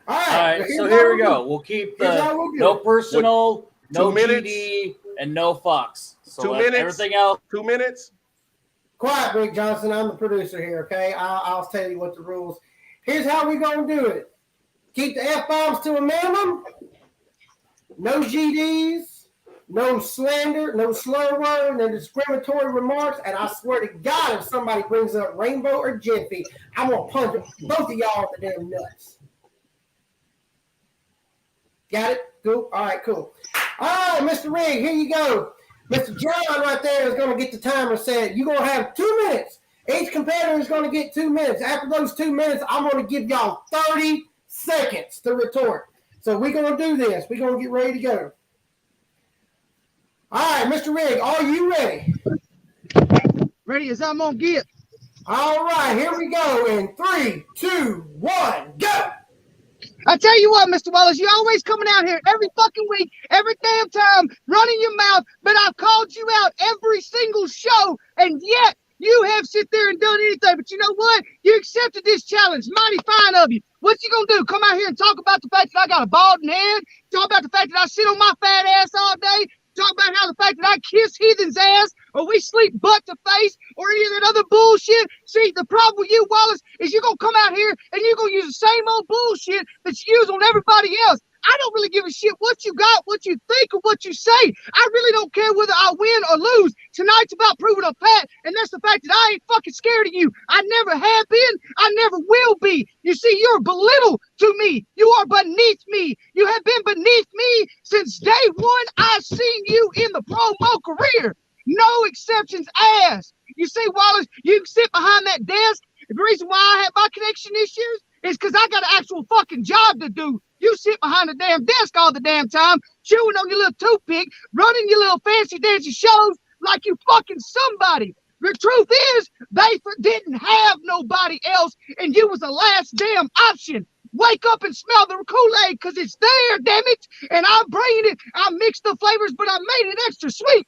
All All right. right, so here we go. We'll keep Here's how the we'll do no it. personal, no 2 minutes? GD, and no fucks. So 2 minutes? everything else. 2 minutes? Quiet, Rick Johnson. I'm the producer here, okay? I'll tell you what the rules. Here's how we're going to do it. Keep the F-bombs to a minimum. No GDs, no slander, no slur word, no discriminatory remarks. And I swear to God, if somebody brings up Rainbow or Jiffy, I'm going to punch both of y'all in the damn nuts. Got it? Cool. All right, cool. All right, Mr. Rig, here you go. Mr. John right there is going to get the timer set. You're going to have 2 minutes. Each competitor is going to get 2 minutes. After those 2 minutes, I'm going to give y'all 30 seconds to retort. So we're going to do this. We're going to get ready to go. All right, Mr. Rig, are you ready? Ready as I'm gonna get. All right, here we go. In 3, 2, 1, go. I tell you what, Mr. Wallace, you're always coming out here every fucking week, every damn time, running your mouth, but I've called you out every single show, and yet You have sit there and done anything, but you know what? You accepted this challenge. Mighty fine of you. What you gonna do? Come out here and talk about the fact that I got a balding head? Talk about the fact that I sit on my fat ass all day? Talk about how the fact that I kiss heathens' ass, or we sleep butt to face, or any of that other bullshit? See, the problem with you, Wallace, is you're gonna come out here and you're gonna use the same old bullshit that you use on everybody else. I don't really give a shit what you got, what you think, or what you say. I really don't care whether I win or lose. Tonight's about proving a pat, and that's the fact that I ain't fucking scared of you. I never have been. I never will be. You see, you're belittled to me. You are beneath me. You have been beneath me since day one. I've seen you in the promo career. No exceptions asked. You see, Wallace, you can sit behind that desk. The reason why I have my connection issues is because I got an actual fucking job to do. You sit behind the damn desk all the damn time, chewing on your little toothpick, running your little fancy dancy shows like you fucking somebody. The truth is, they didn't have nobody else, and you was the last damn option. Wake up and smell the Kool-Aid, because it's there, damn it. And I'm bringing it. I mixed the flavors, but I made it extra sweet.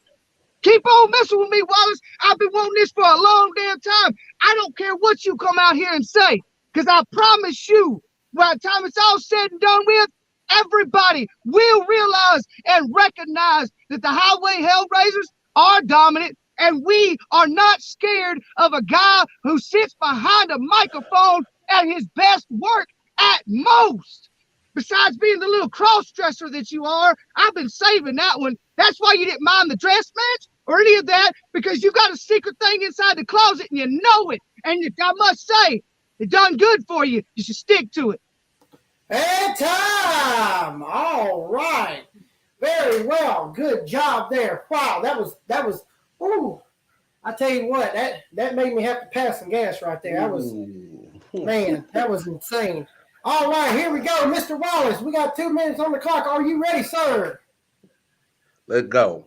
Keep on messing with me, Wallace. I've been wanting this for a long damn time. I don't care what you come out here and say, because I promise you, by the time it's all said and done with, everybody will realize and recognize that the highway hellraisers are dominant, and we are not scared of a guy who sits behind a microphone at his best work at most. Besides being the little cross-dresser that you are, I've been saving that one. That's why you didn't mind the dress match or any of that, because you got a secret thing inside the closet and you know it. And I must say, it done good for you. You should stick to it. And time. All right. Very well. Good job there. Wow, that was. Ooh, I tell you what, that made me have to pass some gas right there. That was, man, that was insane. All right, here we go, Mr. Wallace. We got 2 minutes on the clock. Are you ready, sir? Let's go.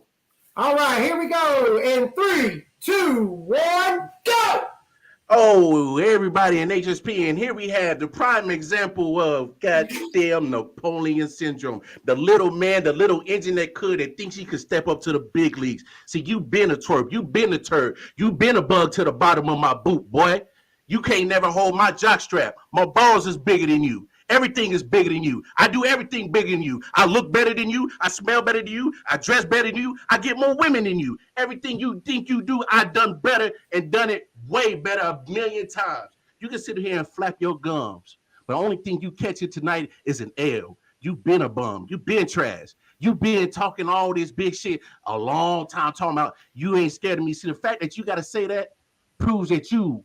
All right, here we go. In 3, 2, 1, go. Oh, everybody in HSP, and here we have the prime example of goddamn Napoleon syndrome. The little man, the little engine that thinks he could step up to the big leagues. See, you been a twerp, you been a turd, you been a bug to the bottom of my boot, boy. You can't never hold my jock strap. My balls is bigger than you. Everything is bigger than you. I do everything bigger than you. I look better than you. I smell better than you. I dress better than you. I get more women than you. Everything you think you do, I done better and done it way better 1,000,000 times. You can sit here and flap your gums, but the only thing you catching tonight is an L. You been a bum. You been trash. You been talking all this big shit a long time, talking about you ain't scared of me. See, the fact that you got to say that proves that you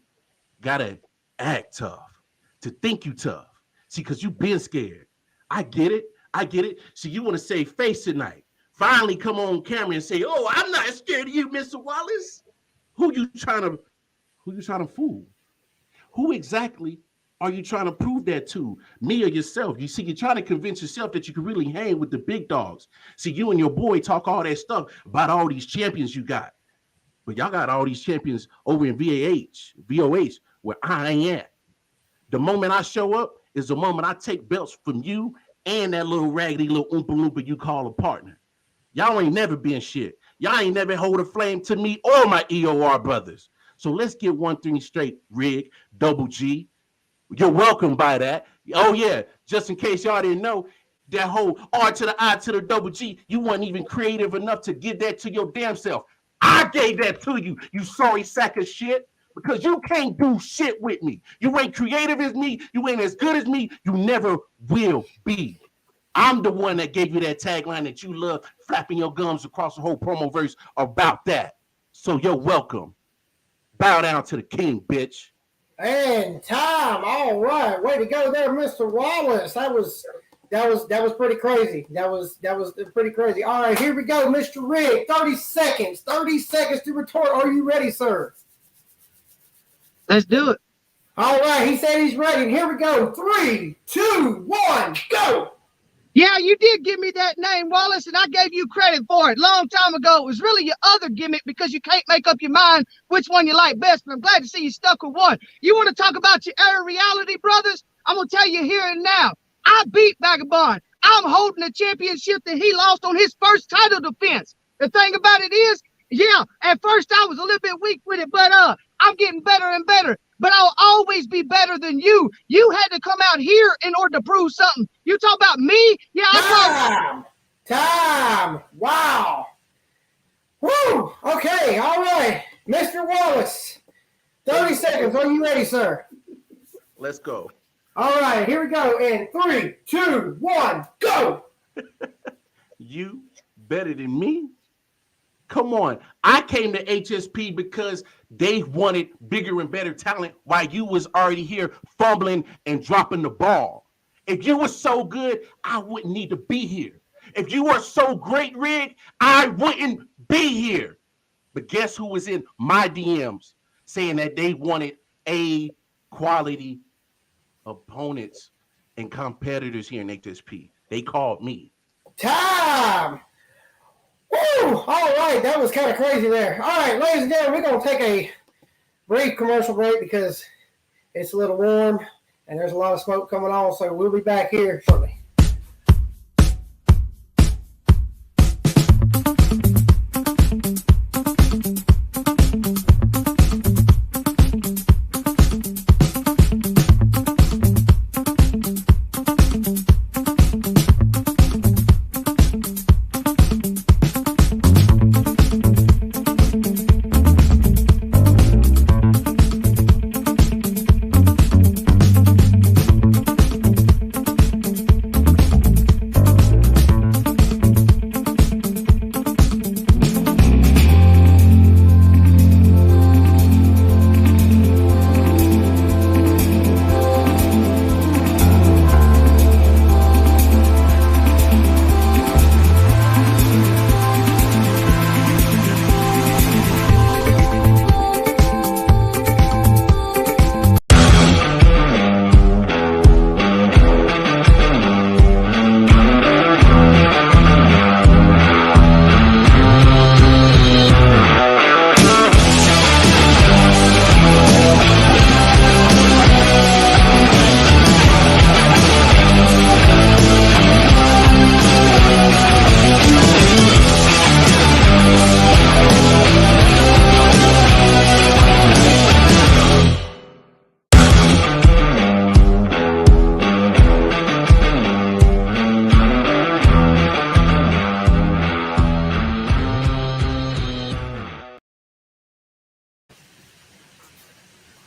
got to act tough, to think you tough. See, because you been scared. I get it. I get it. So you want to save face tonight. Finally come on camera and say, oh, I'm not scared of you, Mr. Wallace. Who you trying to fool? Who exactly are you trying to prove that to? Me or yourself? You see, you're trying to convince yourself that you can really hang with the big dogs. See, you and your boy talk all that stuff about all these champions you got. But y'all got all these champions over in VOH, where I ain't at. The moment I show up is the moment I take belts from you and that little raggedy little oompa loompa you call a partner. Y'all ain't never been shit. Y'all ain't never hold a flame to me or my EOR brothers. So let's get one thing straight, Rig, Double G. You're welcome by that. Oh yeah, just in case y'all didn't know, that whole R to the I to the double G, you weren't even creative enough to give that to your damn self. I gave that to you, you sorry sack of shit. Because you can't do shit with me. You ain't creative as me. You ain't as good as me. You never will be. I'm the one that gave you that tagline that you love, flapping your gums across the whole promo verse about that. So you're welcome. Bow down to the king, bitch. And time. All right. Way to go there, Mr. Wallace. That was pretty crazy. That was pretty crazy. All right, here we go, Mr. Rig. 30 seconds. 30 seconds to retort. Are you ready, sir? Let's do it. All right, he said he's ready. Here we go. 3, 2, 1, go. Yeah, you did give me that name, Wallace, and I gave you credit for it long time ago. It was really your other gimmick because you can't make up your mind which one you like best, but I'm glad to see you stuck with one. You want to talk about your Air Reality brothers? I'm going to tell you here and now. I beat Vagabond. I'm holding a championship that he lost on his first title defense. The thing about it is, yeah, at first I was a little bit weak with it, but I'm getting better and better, but I'll always be better than you. You had to come out here in order to prove something. You talk about me? Yeah, I Time. Wow. Woo. Okay. All right. Mr. Wallace, 30 seconds. Are you ready, sir? Let's go. All right. Here we go. In 3, 2, 1, go. You better than me? Come on. I came to HSP because they wanted bigger and better talent while you was already here fumbling and dropping the ball. If you were so good, I wouldn't need to be here. If you were so great, Rig, I wouldn't be here. But guess who was in my DMs saying that they wanted A quality opponents and competitors here in HSP? They called me. Time. Woo! All right, that was kind of crazy there. All right, ladies and gentlemen, we're going to take a brief commercial break because it's a little warm and there's a lot of smoke coming on, so we'll be back here shortly.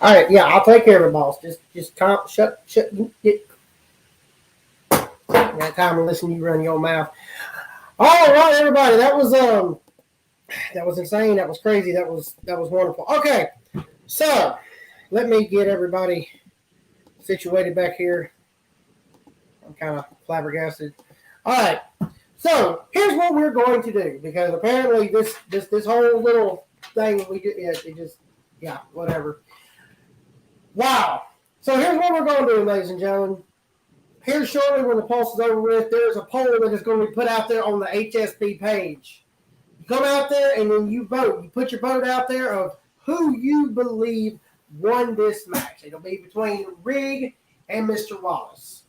All right, yeah, I'll take care of it, boss. Just calm, shut, get. That time to listen to you run your mouth. All right, everybody, that was insane. That was crazy. That was wonderful. Okay, so let me get everybody situated back here. I'm kind of flabbergasted. All right, so here's what we're going to do because apparently this whole little thing we did, it just whatever. Wow. So here's what we're going to do, ladies and gentlemen. Here shortly when the Pulse is over with, there's a poll that is going to be put out there on the HSP page. You come out there and then you vote. You put your vote out there of who you believe won this match. It'll be between Rig and Mr. Wallace.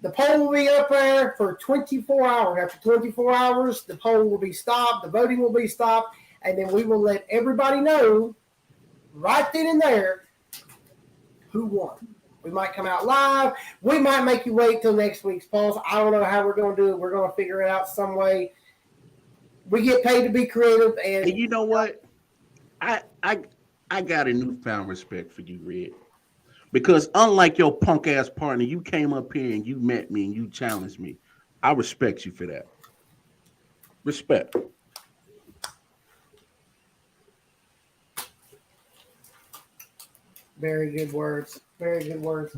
The poll will be up there for 24 hours. After 24 hours, the poll will be stopped. The voting will be stopped. And then we will let everybody know right then and there who won. We might come out live. We might make you wait till next week's Pulse. I don't know how we're going to do it. We're going to figure it out some way. We get paid to be creative. And you know what? I got a newfound respect for you, Red. Because unlike your punk ass partner, you came up here and you met me and you challenged me. I respect you for that. Respect. Very good words. Very good words.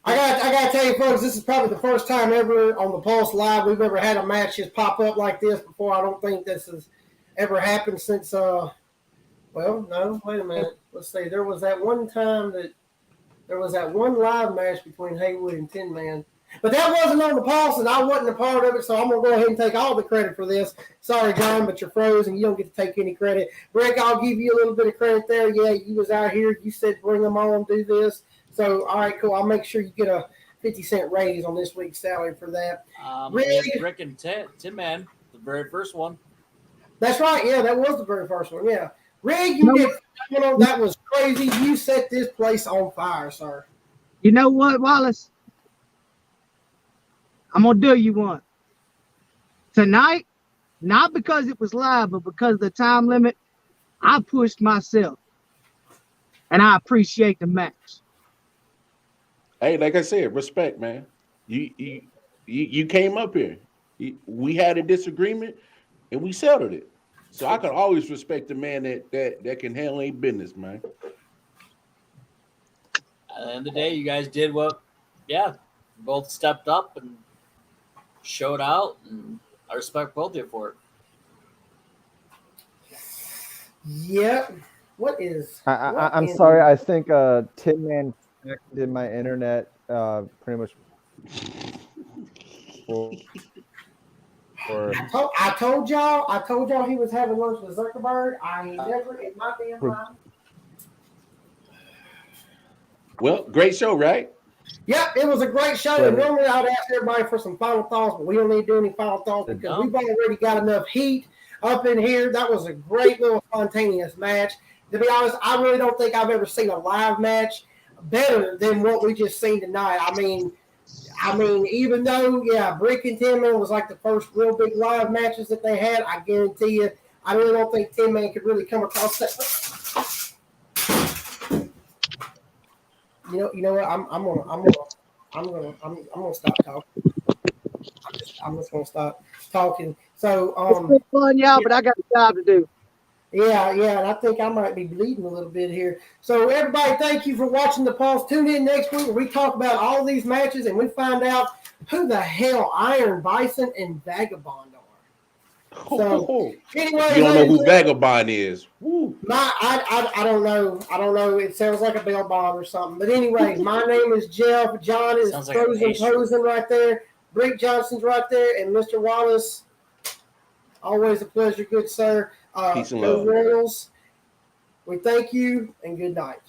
I got to tell you, folks, this is probably the first time ever on the Pulse Live we've ever had a match just pop up like this before. I don't think this has ever happened since, well, no, wait a minute. Let's see. There was that one live match between Haywood and Tin Man. But that wasn't on the Pulse, and I wasn't a part of it, so I'm going to go ahead and take all the credit for this. Sorry, John, but you're frozen. You don't get to take any credit. Rick, I'll give you a little bit of credit there. Yeah, you was out here. You said bring them on, do this. So, all right, cool. I'll make sure you get a 50-cent raise on this week's salary for that. Rick and Tin Man, the very first one. That's right. Yeah, that was the very first one. Yeah. Rig, you did phenomenal. That was crazy. You set this place on fire, sir. You know what, Wallace? I'm gonna do you one. Tonight, not because it was live, but because of the time limit, I pushed myself. And I appreciate the match. Hey, like I said, respect, man. You came up here. We had a disagreement, and we settled it. So I can always respect the man that can handle any business, man. At the end of the day, you guys did what, both stepped up and showed out, and I respect both of you for it. Yep. What is? I'm sorry. I think Tin Man did my internet pretty much. I told y'all he was having lunch with Zuckerberg. I ain't never in my damn life. Well, great show, right? Yep, it was a great show. And normally I'd ask everybody for some final thoughts, but we don't need to do any final thoughts because we've already got enough heat up in here. That was a great little spontaneous match. To be honest, I really don't think I've ever seen a live match better than what we just seen tonight. I mean, even though, Brick and Tin Man was like the first real big live matches that they had, I guarantee you, I really don't think Tin Man could really come across that. You know what? I'm gonna stop talking. I'm just gonna stop talking. So It's been fun, y'all, but I got a job to do. Yeah, and I think I might be bleeding a little bit here. So everybody, thank you for watching the Pulse. Tune in next week where we talk about all these matches and we find out who the hell Iron Bison and Vagabond are. So anyway, You don't know who Vagabond is. Woo. I don't know. I don't know. It sounds like a bell bomb or something. But anyway, my name is Jeff. John is Sounds like Frozen a Posen right there. Brick Johnson's right there, and Mr. Wallace. Always a pleasure, good sir. Peace and love. Reynolds, we thank you and good night.